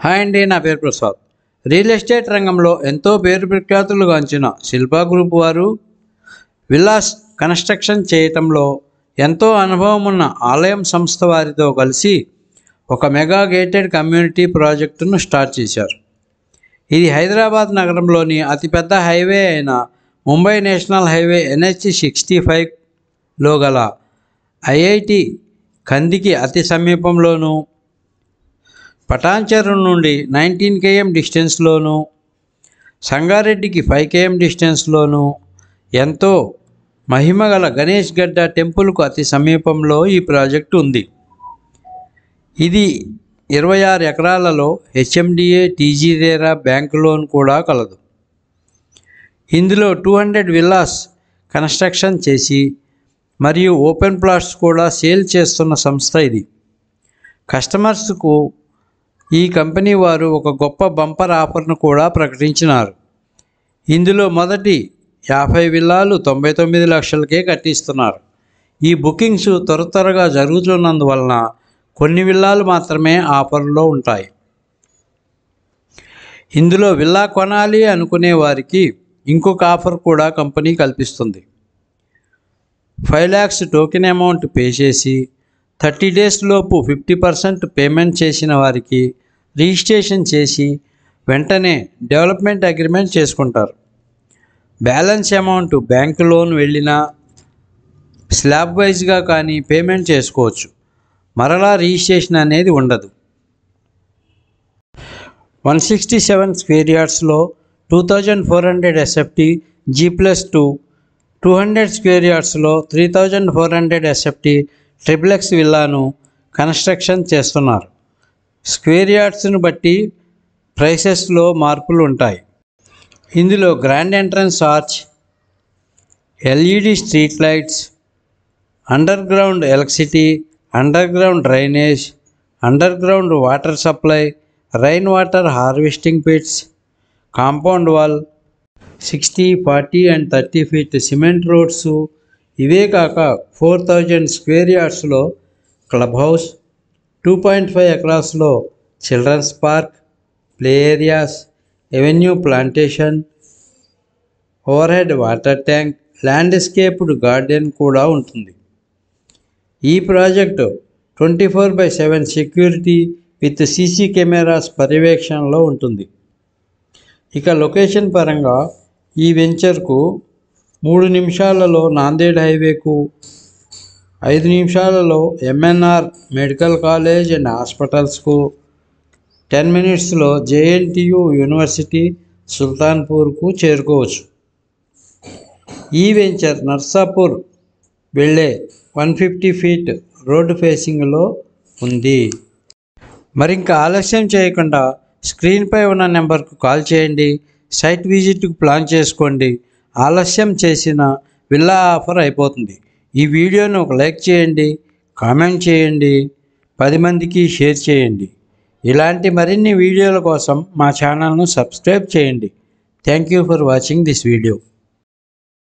Hi అండి, నా పేరు ప్రసాద్. రియల్ ఎస్టేట్ రంగంలో ఎంతో పేరు ప్రఖ్యాతులు గాంచిన శిల్పా గ్రూప్ వారు విల్లాస్ కన్స్ట్రక్షన్ చేయటంలో ఎంతో అనుభవం ఉన్న ఆలయం సంస్థ వారితో కలిసి ఒక మెగా గేటెడ్ కమ్యూనిటీ ప్రాజెక్టును స్టార్ట్ చేశారు. ఇది హైదరాబాద్ నగరంలోని అతిపెద్ద హైవే అయిన ముంబై నేషనల్ హైవే NH-65లో గల IIT కందికి అతి సమీపంలోనూ, పటాన్చెరు నుండి 19 km డిస్టెన్స్లోనూ, సంగారెడ్డికి 5 km డిస్టెన్స్లోనూ, ఎంతో మహిమగల గణేష్ గడ్డ టెంపుల్కు అతి సమీపంలో ఈ ప్రాజెక్టు ఉంది. ఇది 26 ఎకరాలలో HMDA TG RERA bank loan కూడా కలదు. ఇందులో 200 విల్లాస్ కన్స్ట్రక్షన్ చేసి మరియు ఓపెన్ ప్లాట్స్ కూడా సేల్ చేస్తున్న సంస్థ ఇది. కస్టమర్స్కు ఈ కంపెనీ వారు ఒక గొప్ప బంపర్ ఆఫర్ను కూడా ప్రకటించినారు. ఇందులో మొదటి 50 విల్లాలు 99 లక్షలకే కట్టిస్తున్నారు. ఈ బుకింగ్స్ త్వరగా జరుగుతున్నందువలన కొన్ని విల్లాలు మాత్రమే ఆఫర్లో ఉంటాయి. ఇందులో విల్లా కొనాలి అనుకునే వారికి ఇంకొక ఆఫర్ కూడా కంపెనీ కల్పిస్తుంది. 5 lakhs టోకెన్ అమౌంట్ పే చేసి 30 days లోపు 50% పేమెంట్ చేసిన వారికి రిజిస్ట్రేషన్ చేసి వెంటనే డెవలప్మెంట్ అగ్రిమెంట్ చేసుకుంటారు. బ్యాలెన్స్ అమౌంట్ బ్యాంకు లోన్ వెళ్ళినా స్లాబ్ వైజ్గా కానీ పేమెంట్ చేసుకోవచ్చు. మరలా రిజిస్ట్రేషన్ అనేది ఉండదు. 167 square yardsలో 2400 SFT G+2, 200 square yardsలో 3400 SFT ట్రిప్లెక్స్ విల్లాను కన్స్ట్రక్షన్ చేస్తున్నారు. స్క్వేర్ యార్డ్స్ను బట్టి ప్రైసెస్లో మార్పులు ఉంటాయి. ఇందులో grand entrance arch, LED street lights, underground electricity, underground drainage, underground water supply, rain water harvesting pits, compound wall, 60, 40 and 30 feet cement roads, ఇవే కాక 4000 స్క్వేర్ యార్డ్స్లో క్లబ్ హౌస్, 2.5 acresలో children's park, play areas, avenue plantation, overhead water tank, landscaped garden కూడా ఉంటుంది. ఈ project 24/7 security with CC cameras పర్యవేక్షణలో ఉంటుంది. ఇక లొకేషన్ పరంగా ఈ వెంచర్కు 3 నిమిషాలలో నాందేడ్ హైవేకు, 5 నిమిషాలలో MNR మెడికల్ కాలేజ్ అండ్ హాస్పిటల్స్కు, 10 minutesలో JNTU యూనివర్సిటీ సుల్తాన్పూర్కు చేరుకోవచ్చు. ఈ వెంచర్ నర్సాపూర్ వెళ్ళే 150 feet రోడ్డు ఫేసింగ్లో ఉంది. మరింక ఆలస్యం చేయకుండా స్క్రీన్పై ఉన్న నెంబర్కు కాల్ చేయండి. సైట్ విజిట్కు ప్లాన్ చేసుకోండి. ఆలస్యం చేసిన విల్లా ఆఫర్ అయిపోతుంది. ఈ వీడియోను ఒక లైక్ చేయండి, కామెంట్ చేయండి, 10 మందికి షేర్ చేయండి. ఇలాంటి మరిన్ని వీడియోల కోసం మా ఛానల్ను సబ్స్క్రైబ్ చేయండి. Thank you for watching this video.